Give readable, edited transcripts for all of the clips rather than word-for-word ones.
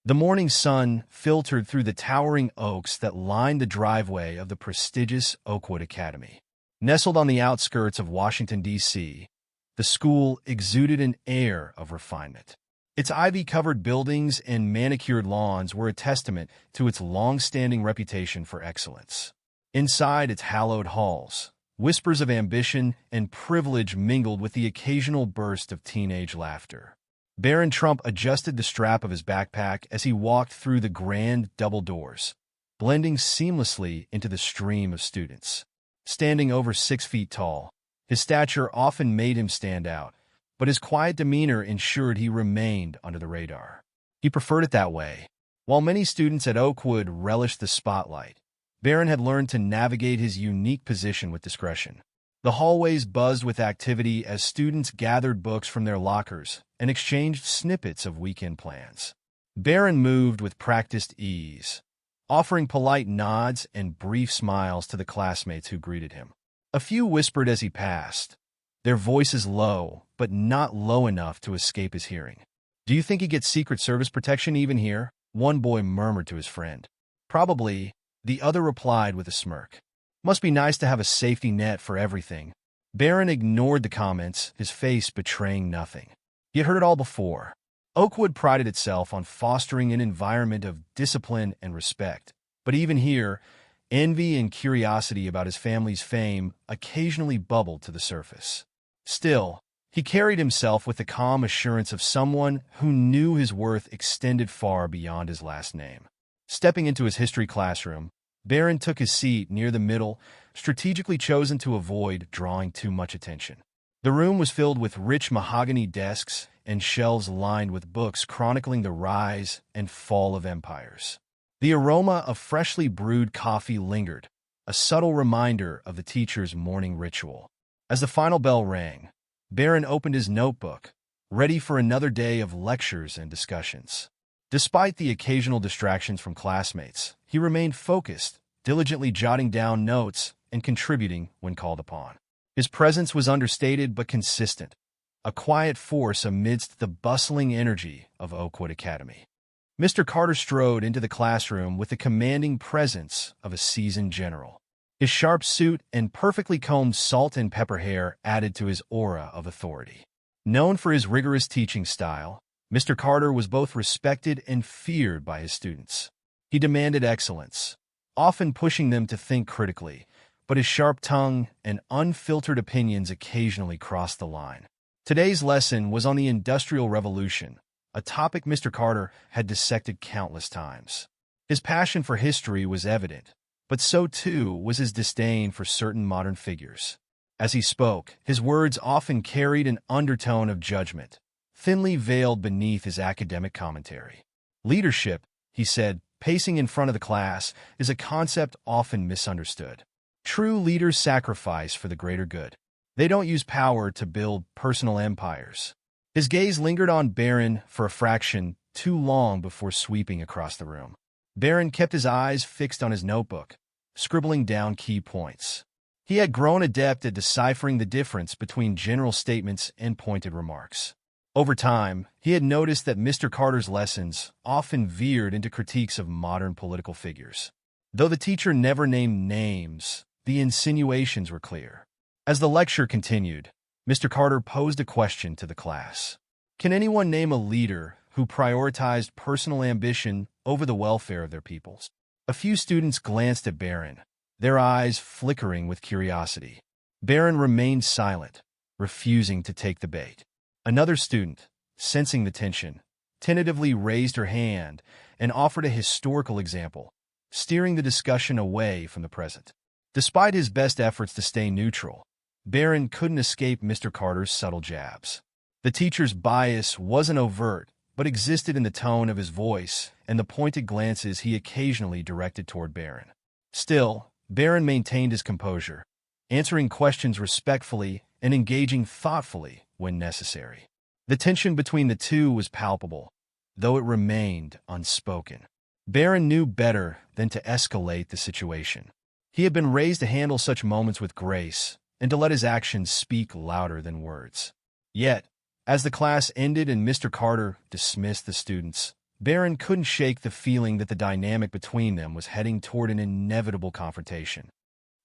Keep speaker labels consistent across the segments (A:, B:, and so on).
A: The morning sun filtered through the towering oaks that lined the driveway of the prestigious Oakwood Academy. Nestled on the outskirts of Washington, D.C., the school exuded an air of refinement. Its ivy-covered buildings and manicured lawns were a testament to its long-standing reputation for excellence. Inside its hallowed halls, whispers of ambition and privilege mingled with the occasional burst of teenage laughter. Barron Trump adjusted the strap of his backpack as he walked through the grand double doors, blending seamlessly into the stream of students. Standing over 6 feet tall, his stature often made him stand out, but his quiet demeanor ensured he remained under the radar. He preferred it that way. While many students at Oakwood relished the spotlight, Barron had learned to navigate his unique position with discretion. The hallways buzzed with activity as students gathered books from their lockers and exchanged snippets of weekend plans. Barron moved with practiced ease, offering polite nods and brief smiles to the classmates who greeted him. A few whispered as he passed, their voices low, but not low enough to escape his hearing. "Do you think he gets Secret Service protection even here?" one boy murmured to his friend. "Probably," the other replied with a smirk. "Must be nice to have a safety net for everything." Barron ignored the comments, his face betraying nothing. He had heard it all before. Oakwood prided itself on fostering an environment of discipline and respect. But even here, envy and curiosity about his family's fame occasionally bubbled to the surface. Still, he carried himself with the calm assurance of someone who knew his worth extended far beyond his last name. Stepping into his history classroom, Barron took his seat near the middle, strategically chosen to avoid drawing too much attention. The room was filled with rich mahogany desks and shelves lined with books chronicling the rise and fall of empires. The aroma of freshly brewed coffee lingered, a subtle reminder of the teacher's morning ritual. As the final bell rang, Barron opened his notebook, ready for another day of lectures and discussions. Despite the occasional distractions from classmates, he remained focused, diligently jotting down notes and contributing when called upon. His presence was understated but consistent, a quiet force amidst the bustling energy of Oakwood Academy. Mr. Carter strode into the classroom with the commanding presence of a seasoned general. His sharp suit and perfectly combed salt and pepper hair added to his aura of authority. Known for his rigorous teaching style, Mr. Carter was both respected and feared by his students. He demanded excellence, often pushing them to think critically, but his sharp tongue and unfiltered opinions occasionally crossed the line. Today's lesson was on the Industrial Revolution, a topic Mr. Carter had dissected countless times. His passion for history was evident, but so too was his disdain for certain modern figures. As he spoke, his words often carried an undertone of judgment, thinly veiled beneath his academic commentary. "Leadership," he said, pacing in front of the class, "is a concept often misunderstood. True leaders sacrifice for the greater good. They don't use power to build personal empires." His gaze lingered on Barron for a fraction too long before sweeping across the room. Barron kept his eyes fixed on his notebook, scribbling down key points. He had grown adept at deciphering the difference between general statements and pointed remarks. Over time, he had noticed that Mr. Carter's lessons often veered into critiques of modern political figures. Though the teacher never named names, the insinuations were clear. As the lecture continued, Mr. Carter posed a question to the class. Can anyone name a leader who prioritized personal ambition over the welfare of their peoples? A few students glanced at Barron, their eyes flickering with curiosity. Barron remained silent, refusing to take the bait. Another student, sensing the tension, tentatively raised her hand and offered a historical example, steering the discussion away from the present. Despite his best efforts to stay neutral, Barron couldn't escape Mr. Carter's subtle jabs. The teacher's bias wasn't overt, but existed in the tone of his voice and the pointed glances he occasionally directed toward Barron. Still, Barron maintained his composure, answering questions respectfully and engaging thoughtfully when necessary. The tension between the two was palpable, though it remained unspoken. Barron knew better than to escalate the situation. He had been raised to handle such moments with grace and to let his actions speak louder than words. Yet, as the class ended and Mr. Carter dismissed the students, Barron couldn't shake the feeling that the dynamic between them was heading toward an inevitable confrontation.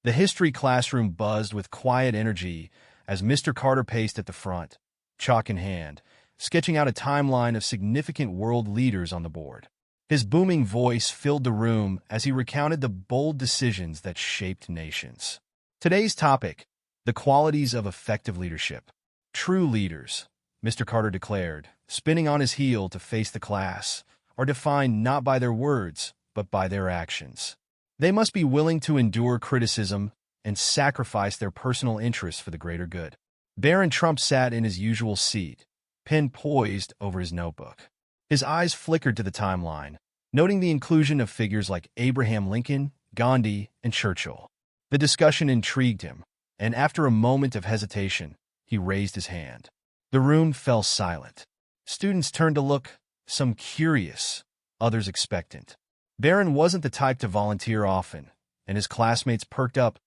A: The history classroom buzzed with quiet energy as Mr. Carter paced at the front, chalk in hand, sketching out a timeline of significant world leaders on the board. His booming voice filled the room as he recounted the bold decisions that shaped nations. Today's topic: the qualities of effective leadership. True leaders, Mr. Carter declared, spinning on his heel to face the class, are defined not by their words, but by their actions. They must be willing to endure criticism and sacrifice their personal interests for the greater good. Barron Trump sat in his usual seat, pen poised over his notebook. His eyes flickered to the timeline, noting the inclusion of figures like Abraham Lincoln, Gandhi, and Churchill. The discussion intrigued him, and after a moment of hesitation, he raised his hand. The room fell silent. Students turned to look, some curious, others expectant. Barron wasn't the type to volunteer often, and his classmates perked up,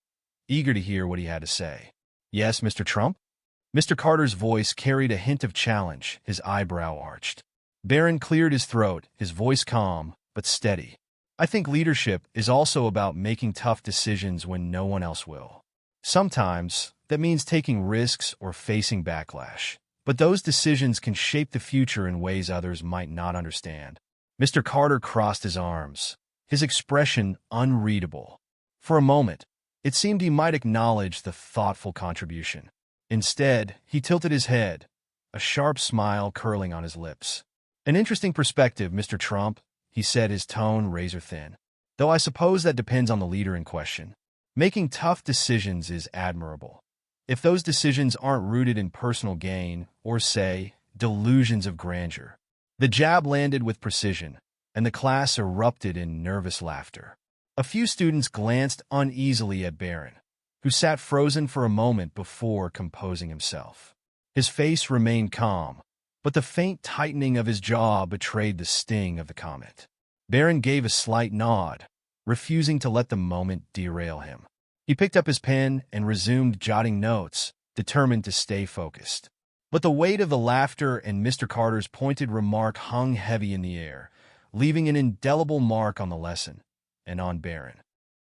A: eager to hear what he had to say. "Yes, Mr. Trump?" Mr. Carter's voice carried a hint of challenge, his eyebrow arched. Barron cleared his throat, his voice calm, but steady. "I think leadership is also about making tough decisions when no one else will. Sometimes, that means taking risks or facing backlash. But those decisions can shape the future in ways others might not understand." Mr. Carter crossed his arms, his expression unreadable. For a moment, it seemed he might acknowledge the thoughtful contribution. Instead, he tilted his head, a sharp smile curling on his lips. "An interesting perspective, Mr. Trump," he said, his tone razor-thin. "Though I suppose that depends on the leader in question. Making tough decisions is admirable. If those decisions aren't rooted in personal gain or, say, delusions of grandeur." The jab landed with precision, and the class erupted in nervous laughter. A few students glanced uneasily at Barron, who sat frozen for a moment before composing himself. His face remained calm, but the faint tightening of his jaw betrayed the sting of the comment. Barron gave a slight nod, refusing to let the moment derail him. He picked up his pen and resumed jotting notes, determined to stay focused. But the weight of the laughter and Mr. Carter's pointed remark hung heavy in the air, leaving an indelible mark on the lesson and on Barron.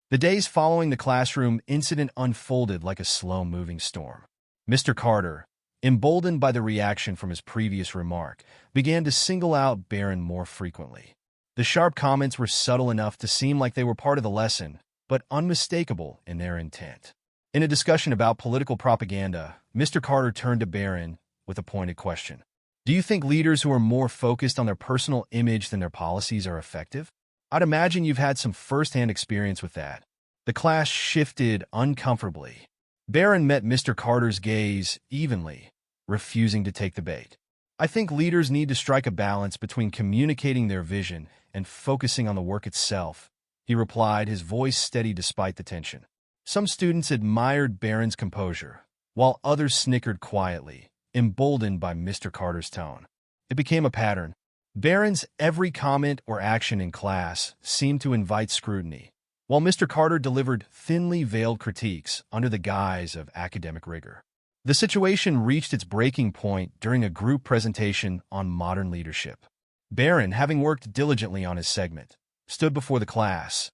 A: The days following the classroom incident unfolded like a slow-moving storm. Mr. Carter, emboldened by the reaction from his previous remark, began to single out Barron more frequently. The sharp comments were subtle enough to seem like they were part of the lesson, but unmistakable in their intent. In a discussion about political propaganda, Mr. Carter turned to Barron with a pointed question. "Do you think leaders who are more focused on their personal image than their policies are effective? I'd imagine you've had some first-hand experience with that." The class shifted uncomfortably. Barron met Mr. Carter's gaze evenly, refusing to take the bait. "I think leaders need to strike a balance between communicating their vision and focusing on the work itself," he replied, his voice steady despite the tension. Some students admired Barron's composure, while others snickered quietly, emboldened by Mr. Carter's tone. It became a pattern. Barron's every comment or action in class seemed to invite scrutiny, while Mr. Carter delivered thinly veiled critiques under the guise of academic rigor. The situation reached its breaking point during a group presentation on modern leadership. Barron, having worked diligently on his segment, stood before the class,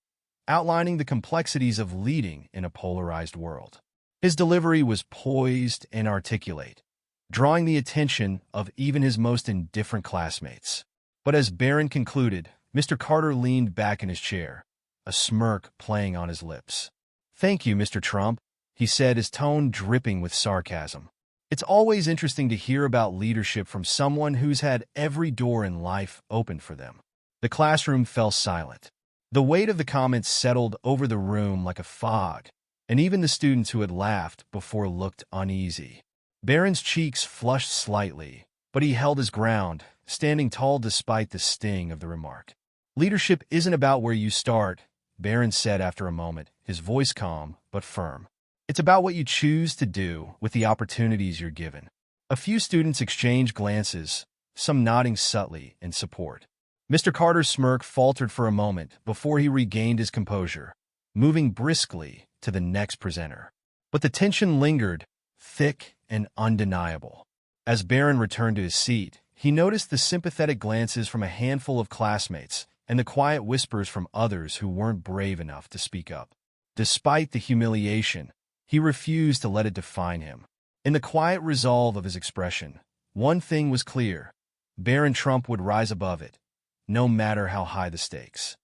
A: outlining the complexities of leading in a polarized world. His delivery was poised and articulate, drawing the attention of even his most indifferent classmates. But as Barron concluded, Mr. Carter leaned back in his chair, a smirk playing on his lips. "Thank you, Mr. Trump," he said, his tone dripping with sarcasm. "It's always interesting to hear about leadership from someone who's had every door in life opened for them." The classroom fell silent. The weight of the comments settled over the room like a fog, and even the students who had laughed before looked uneasy. Barron's cheeks flushed slightly, but he held his ground, standing tall despite the sting of the remark. "Leadership isn't about where you start," Barron said after a moment, his voice calm but firm. "It's about what you choose to do with the opportunities you're given." A few students exchanged glances, some nodding subtly in support. Mr. Carter's smirk faltered for a moment before he regained his composure, moving briskly to the next presenter. But the tension lingered, thick and undeniable. As Barron returned to his seat, he noticed the sympathetic glances from a handful of classmates and the quiet whispers from others who weren't brave enough to speak up. Despite the humiliation, he refused to let it define him. In the quiet resolve of his expression, one thing was clear: Barron Trump would rise above it, no matter how high the stakes.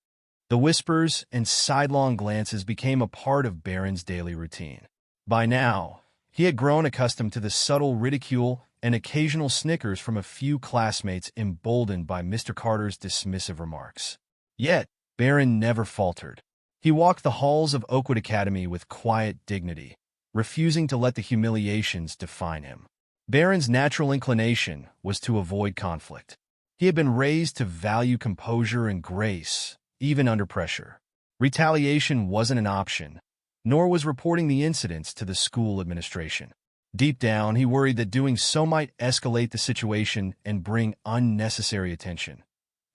A: The whispers and sidelong glances became a part of Barron's daily routine. By now, he had grown accustomed to the subtle ridicule and occasional snickers from a few classmates emboldened by Mr. Carter's dismissive remarks. Yet, Barron never faltered. He walked the halls of Oakwood Academy with quiet dignity, refusing to let the humiliations define him. Barron's natural inclination was to avoid conflict. He had been raised to value composure and grace, even under pressure. Retaliation wasn't an option, nor was reporting the incidents to the school administration. Deep down, he worried that doing so might escalate the situation and bring unnecessary attention,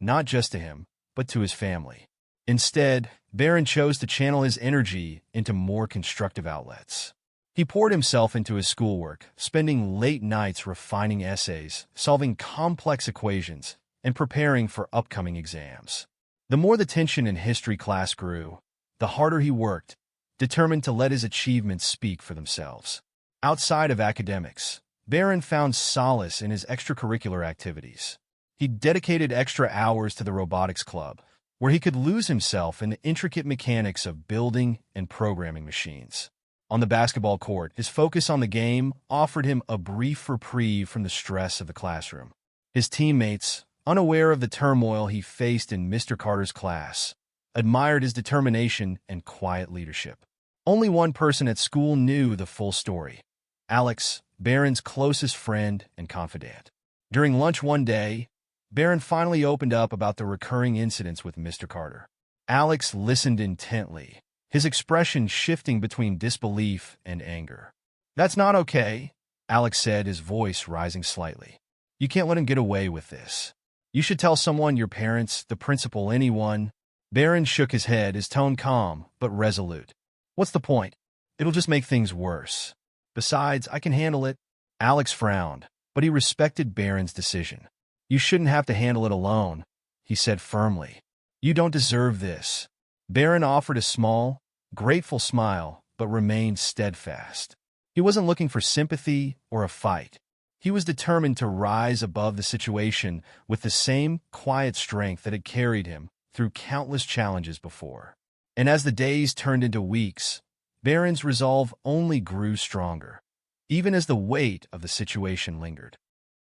A: not just to him, but to his family. Instead, Barron chose to channel his energy into more constructive outlets. He poured himself into his schoolwork, spending late nights refining essays, solving complex equations, and preparing for upcoming exams. The more the tension in history class grew, the harder he worked, determined to let his achievements speak for themselves. Outside of academics, Barron found solace in his extracurricular activities. He dedicated extra hours to the robotics club, where he could lose himself in the intricate mechanics of building and programming machines. On the basketball court, his focus on the game offered him a brief reprieve from the stress of the classroom. His teammates, unaware of the turmoil he faced in Mr. Carter's class, admired his determination and quiet leadership. Only one person at school knew the full story: Alex, Barron's closest friend and confidant. During lunch one day, Barron finally opened up about the recurring incidents with Mr. Carter. Alex listened intently, his expression shifting between disbelief and anger. "That's not okay," Alex said, his voice rising slightly. "You can't let him get away with this. You should tell someone, your parents, the principal, anyone." Barron shook his head, his tone calm but resolute. "What's the point? It'll just make things worse. Besides, I can handle it." Alex frowned, but he respected Barron's decision. "You shouldn't have to handle it alone," he said firmly. "You don't deserve this." Barron offered a small, grateful smile, but remained steadfast. He wasn't looking for sympathy or a fight. He was determined to rise above the situation with the same quiet strength that had carried him through countless challenges before. And as the days turned into weeks, Barron's resolve only grew stronger, even as the weight of the situation lingered.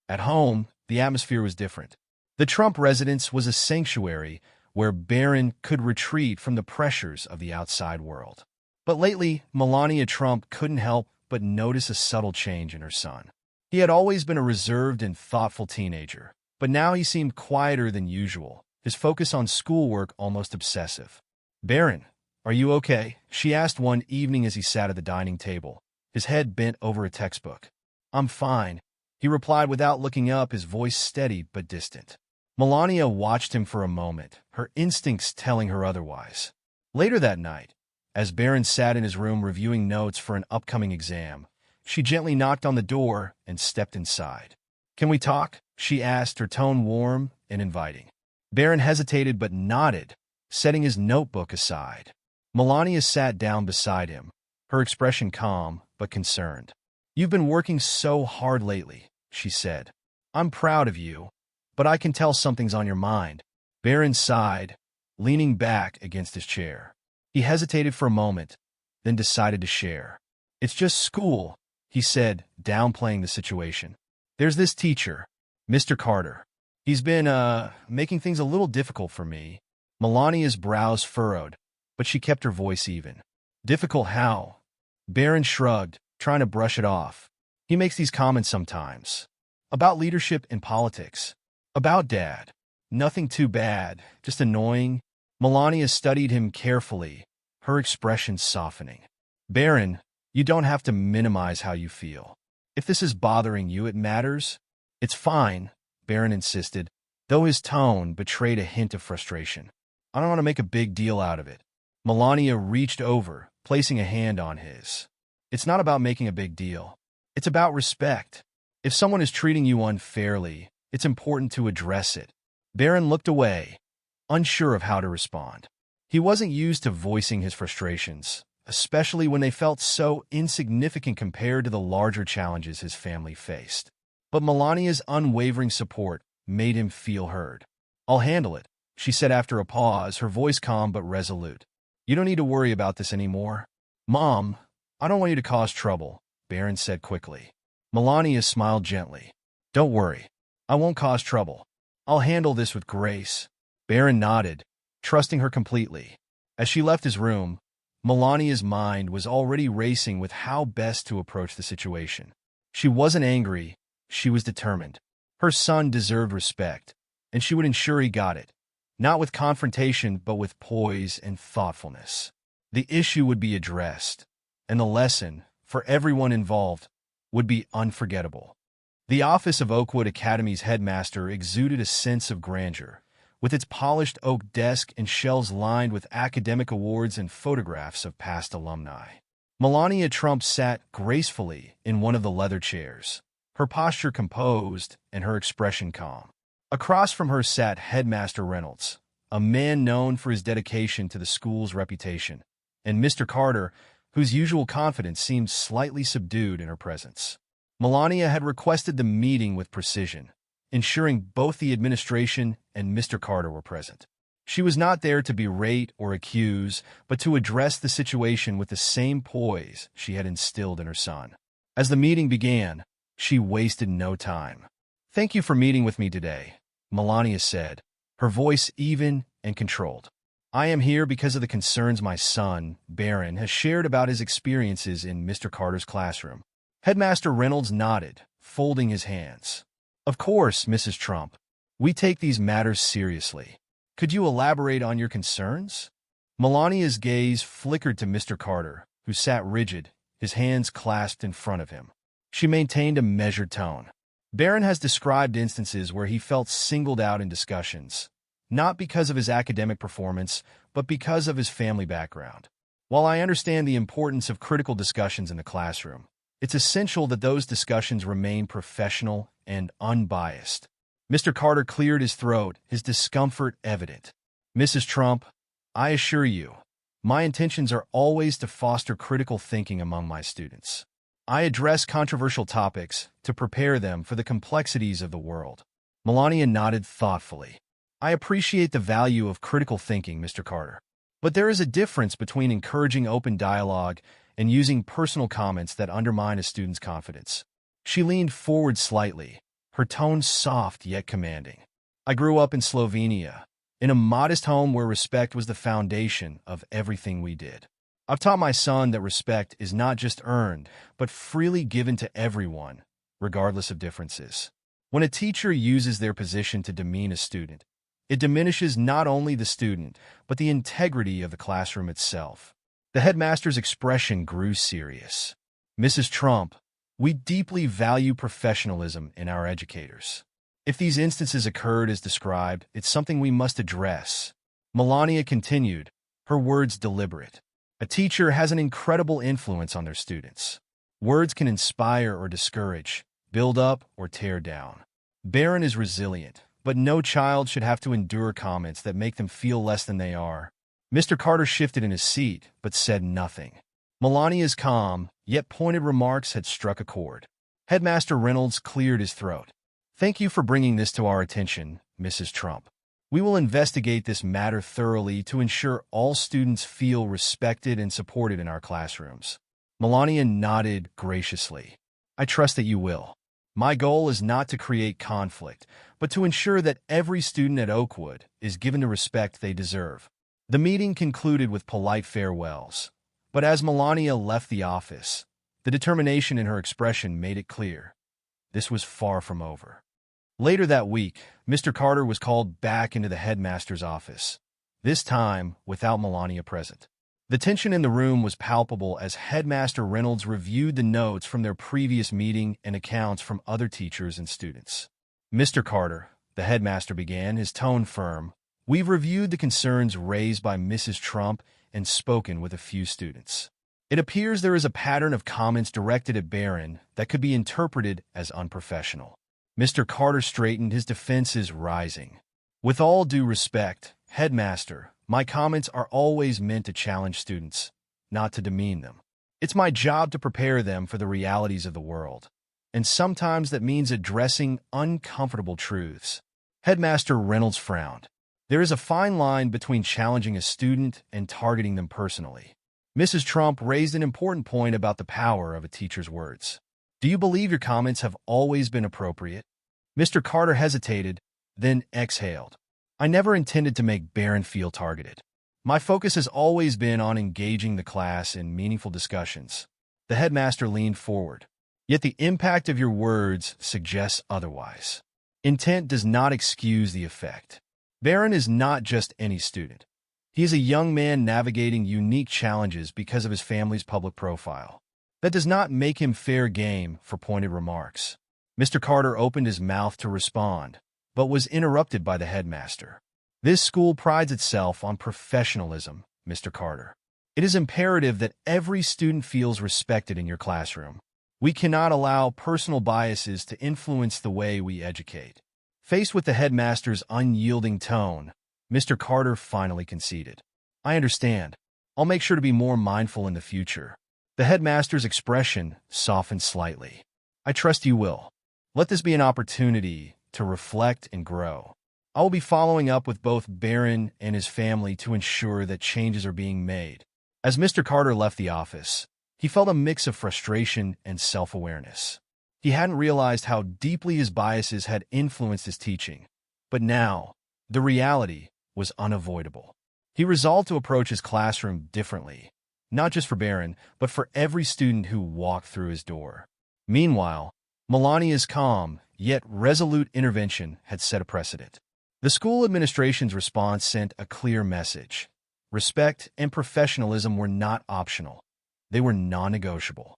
A: At home, the atmosphere was different. The Trump residence was a sanctuary where Barron could retreat from the pressures of the outside world. But lately, Melania Trump couldn't help but notice a subtle change in her son. He had always been a reserved and thoughtful teenager, but now he seemed quieter than usual, his focus on schoolwork almost obsessive. "Barron, are you okay?" she asked one evening as he sat at the dining table, his head bent over a textbook. "I'm fine," he replied without looking up, his voice steady but distant. Melania watched him for a moment, her instincts telling her otherwise. Later that night, as Barron sat in his room reviewing notes for an upcoming exam, she gently knocked on the door and stepped inside. "Can we talk?" she asked, her tone warm and inviting. Barron hesitated but nodded, setting his notebook aside. Melania sat down beside him, her expression calm but concerned. "You've been working so hard lately," she said. "I'm proud of you, but I can tell something's on your mind." Barron sighed, leaning back against his chair. He hesitated for a moment, then decided to share. "It's just school," he said, downplaying the situation. "There's this teacher, Mr. Carter. He's been, making things a little difficult for me." Melania's brows furrowed, but she kept her voice even. "Difficult how?" Barron shrugged, trying to brush it off. "He makes these comments sometimes. About leadership in politics. About Dad. Nothing too bad, just annoying." Melania studied him carefully, her expression softening. "Barron, you don't have to minimize how you feel. If this is bothering you, it matters." "It's fine," Barron insisted, though his tone betrayed a hint of frustration. "I don't want to make a big deal out of it." Melania reached over, placing a hand on his. "It's not about making a big deal. It's about respect. If someone is treating you unfairly, It's important to address it. Barron looked away, unsure of how to respond. He wasn't used to voicing his frustrations, especially when they felt so insignificant compared to the larger challenges his family faced. But Melania's unwavering support made him feel heard. "I'll handle it," she said after a pause, her voice calm but resolute. "You don't need to worry about this anymore." "Mom, I don't want you to cause trouble," Barron said quickly. Melania smiled gently. "Don't worry. I won't cause trouble. I'll handle this with grace." Barron nodded, trusting her completely. As she left his room, Melania's mind was already racing with how best to approach the situation. She wasn't angry, she was determined. Her son deserved respect, and she would ensure he got it. Not with confrontation, but with poise and thoughtfulness. The issue would be addressed, and the lesson, for everyone involved, would be unforgettable. The office of Oakwood Academy's headmaster exuded a sense of grandeur, with its polished oak desk and shelves lined with academic awards and photographs of past alumni. Melania Trump sat gracefully in one of the leather chairs, her posture composed and her expression calm. Across from her sat Headmaster Reynolds, a man known for his dedication to the school's reputation, and Mr. Carter, whose usual confidence seemed slightly subdued in her presence. Melania had requested the meeting with precision, ensuring both the administration and Mr. Carter were present. She was not there to berate or accuse, but to address the situation with the same poise she had instilled in her son. As the meeting began, she wasted no time. "Thank you for meeting with me today," Melania said, her voice even and controlled. "I am here because of the concerns my son, Barron, has shared about his experiences in Mr. Carter's classroom." Headmaster Reynolds nodded, folding his hands. "Of course, Mrs. Trump. We take these matters seriously. Could you elaborate on your concerns?" Melania's gaze flickered to Mr. Carter, who sat rigid, his hands clasped in front of him. She maintained a measured tone. "Barron has described instances where he felt singled out in discussions, not because of his academic performance, but because of his family background. While I understand the importance of critical discussions in the classroom, it's essential that those discussions remain professional and unbiased." Mr. Carter cleared his throat, his discomfort evident. "Mrs. Trump, I assure you, my intentions are always to foster critical thinking among my students. I address controversial topics to prepare them for the complexities of the world." Melania nodded thoughtfully. "I appreciate the value of critical thinking, Mr. Carter. But there is a difference between encouraging open dialogue and using personal comments that undermine a student's confidence." She leaned forward slightly, her tone soft yet commanding. "I grew up in Slovenia, in a modest home where respect was the foundation of everything we did. I've taught my son that respect is not just earned, but freely given to everyone, regardless of differences. When a teacher uses their position to demean a student, it diminishes not only the student, but the integrity of the classroom itself." The headmaster's expression grew serious. "Mrs. Trump, we deeply value professionalism in our educators. If these instances occurred as described, it's something we must address." Melania continued, her words deliberate. "A teacher has an incredible influence on their students. Words can inspire or discourage, build up or tear down. Barron is resilient, but no child should have to endure comments that make them feel less than they are." Mr. Carter shifted in his seat, but said nothing. Melania's calm, yet pointed remarks had struck a chord. Headmaster Reynolds cleared his throat. "Thank you for bringing this to our attention, Mrs. Trump. We will investigate this matter thoroughly to ensure all students feel respected and supported in our classrooms." Melania nodded graciously. "I trust that you will. My goal is not to create conflict, but to ensure that every student at Oakwood is given the respect they deserve." The meeting concluded with polite farewells, but as Melania left the office, the determination in her expression made it clear this was far from over. Later that week, Mr. Carter was called back into the headmaster's office, this time without Melania present. The tension in the room was palpable as Headmaster Reynolds reviewed the notes from their previous meeting and accounts from other teachers and students. "Mr. Carter," the headmaster began, his tone firm, "we've reviewed the concerns raised by Mrs. Trump and spoken with a few students. It appears there is a pattern of comments directed at Barron that could be interpreted as unprofessional. Mr. Carter straightened, his defenses rising. With all due respect, Headmaster, my comments are always meant to challenge students, not to demean them. It's my job to prepare them for the realities of the world, and sometimes that means addressing uncomfortable truths. Headmaster Reynolds frowned. There is a fine line between challenging a student and targeting them personally. Mrs. Trump raised an important point about the power of a teacher's words. Do you believe your comments have always been appropriate? Mr. Carter hesitated, then exhaled. I never intended to make Barron feel targeted. My focus has always been on engaging the class in meaningful discussions. The headmaster leaned forward. Yet the impact of your words suggests otherwise. Intent does not excuse the effect. Barron is not just any student. He is a young man navigating unique challenges because of his family's public profile. That does not make him fair game for pointed remarks. Mr. Carter opened his mouth to respond, but was interrupted by the headmaster. This school prides itself on professionalism, Mr. Carter. It is imperative that every student feels respected in your classroom. We cannot allow personal biases to influence the way we educate. Faced with the headmaster's unyielding tone, Mr. Carter finally conceded. I understand. I'll make sure to be more mindful in the future. The headmaster's expression softened slightly. I trust you will. Let this be an opportunity to reflect and grow. I will be following up with both Barron and his family to ensure that changes are being made. As Mr. Carter left the office, he felt a mix of frustration and self-awareness. He hadn't realized how deeply his biases had influenced his teaching, but now, the reality was unavoidable. He resolved to approach his classroom differently, not just for Barron, but for every student who walked through his door. Meanwhile, Melania's calm, yet resolute intervention had set a precedent. The school administration's response sent a clear message. Respect and professionalism were not optional. They were non-negotiable.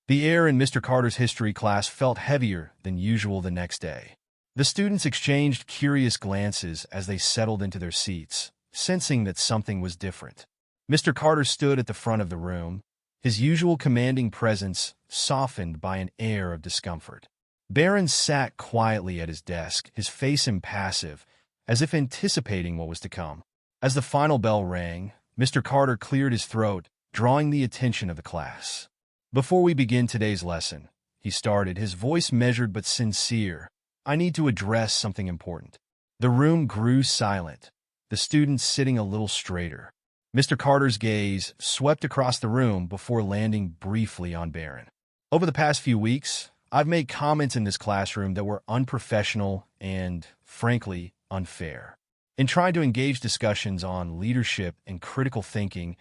A: The air in Mr. Carter's history class felt heavier than usual the next day. The students exchanged curious glances as they settled into their seats, sensing that something was different. Mr. Carter stood at the front of the room, his usual commanding presence softened by an air of discomfort. Barron sat quietly at his desk, his face impassive, as if anticipating what was to come. As the final bell rang, Mr. Carter cleared his throat, drawing the attention of the class. Before we begin today's lesson, he started, his voice measured but sincere, I need to address something important. The room grew silent, the students sitting a little straighter. Mr. Carter's gaze swept across the room before landing briefly on Barron. Over the past few weeks, I've made comments in this classroom that were unprofessional and, frankly, unfair. In trying to engage discussions on leadership and critical thinking,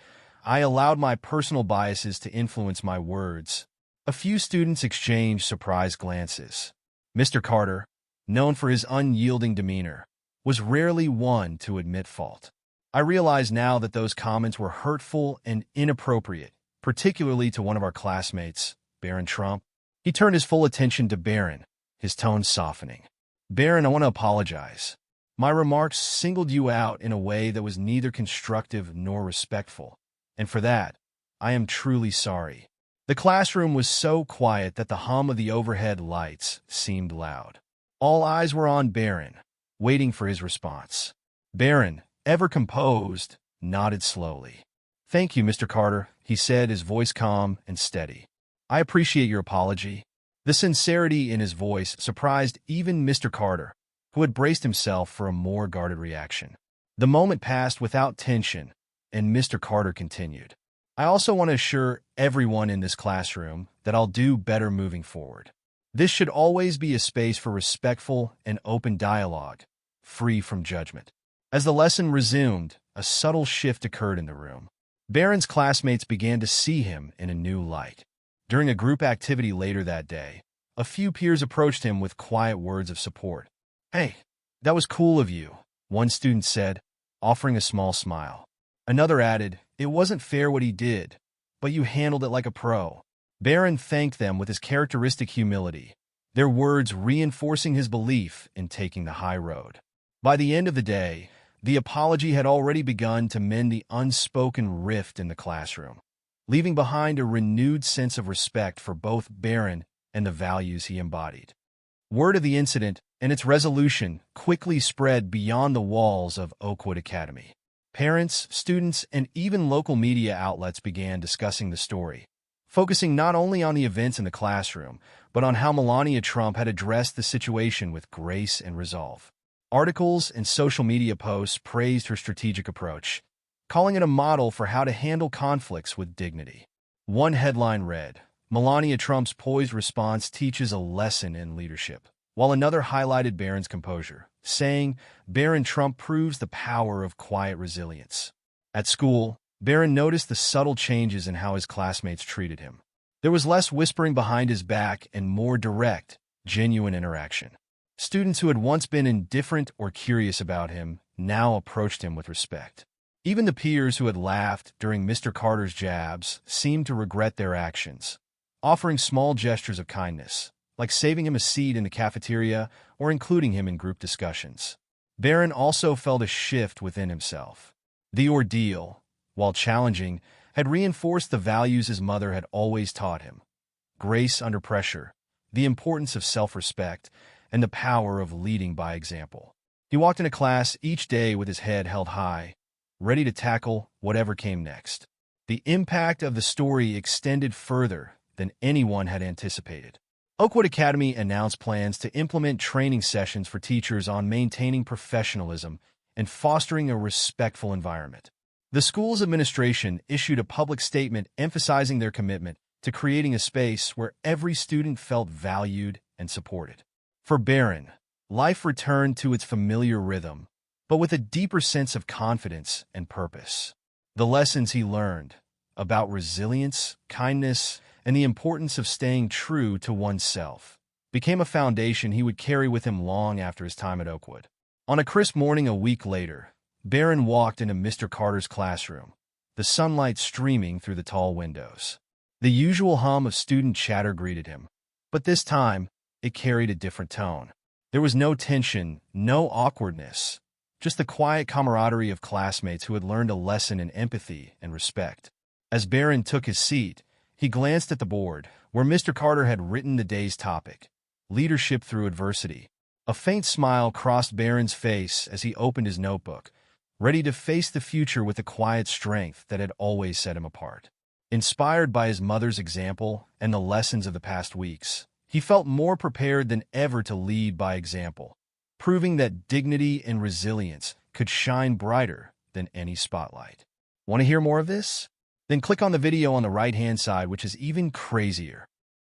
A: I allowed my personal biases to influence my words. A few students exchanged surprised glances. Mr. Carter, known for his unyielding demeanor, was rarely one to admit fault. I realize now that those comments were hurtful and inappropriate, particularly to one of our classmates, Barron Trump. He turned his full attention to Barron, his tone softening. Barron, I want to apologize. My remarks singled you out in a way that was neither constructive nor respectful, and for that, I am truly sorry. The classroom was so quiet that the hum of the overhead lights seemed loud. All eyes were on Barron, waiting for his response. Barron, ever composed, nodded slowly. Thank you, Mr. Carter, he said, his voice calm and steady. I appreciate your apology. The sincerity in his voice surprised even Mr. Carter, who had braced himself for a more guarded reaction. The moment passed without tension, and Mr. Carter continued. I also want to assure everyone in this classroom that I'll do better moving forward. This should always be a space for respectful and open dialogue, free from judgment. As the lesson resumed, a subtle shift occurred in the room. Barron's classmates began to see him in a new light. During a group activity later that day, a few peers approached him with quiet words of support. Hey, that was cool of you, one student said, offering a small smile. Another added, it wasn't fair what he did, but you handled it like a pro. Barron thanked them with his characteristic humility, their words reinforcing his belief in taking the high road. By the end of the day, the apology had already begun to mend the unspoken rift in the classroom, leaving behind a renewed sense of respect for both Barron and the values he embodied. Word of the incident and its resolution quickly spread beyond the walls of Oakwood Academy. Parents, students, and even local media outlets began discussing the story, focusing not only on the events in the classroom, but on how Melania Trump had addressed the situation with grace and resolve. Articles and social media posts praised her strategic approach, calling it a model for how to handle conflicts with dignity. One headline read, "Melania Trump's poised response teaches a lesson in leadership," while another highlighted Barron's composure, saying, "Barron Trump proves the power of quiet resilience." At school, Barron noticed the subtle changes in how his classmates treated him. There was less whispering behind his back and more direct, genuine interaction. Students who had once been indifferent or curious about him now approached him with respect. Even the peers who had laughed during Mr. Carter's jabs seemed to regret their actions, offering small gestures of kindness, like saving him a seat in the cafeteria or including him in group discussions. Barron also felt a shift within himself. The ordeal, while challenging, had reinforced the values his mother had always taught him: grace under pressure, the importance of self-respect, and the power of leading by example. He walked into class each day with his head held high, ready to tackle whatever came next. The impact of the story extended further than anyone had anticipated. Oakwood Academy announced plans to implement training sessions for teachers on maintaining professionalism and fostering a respectful environment. The school's administration issued a public statement emphasizing their commitment to creating a space where every student felt valued and supported. For Barron, life returned to its familiar rhythm, but with a deeper sense of confidence and purpose. The lessons he learned about resilience, kindness, and the importance of staying true to oneself became a foundation he would carry with him long after his time at Oakwood. On a crisp morning a week later, Barron walked into Mr. Carter's classroom, the sunlight streaming through the tall windows. The usual hum of student chatter greeted him, but this time it carried a different tone. There was no tension, no awkwardness, just the quiet camaraderie of classmates who had learned a lesson in empathy and respect. As Barron took his seat, he glanced at the board, where Mr. Carter had written the day's topic: leadership through adversity. A faint smile crossed Barron's face as he opened his notebook, ready to face the future with the quiet strength that had always set him apart. Inspired by his mother's example and the lessons of the past weeks, he felt more prepared than ever to lead by example, proving that dignity and resilience could shine brighter than any spotlight. Want to hear more of this? Then click on the video on the right-hand side, which is even crazier.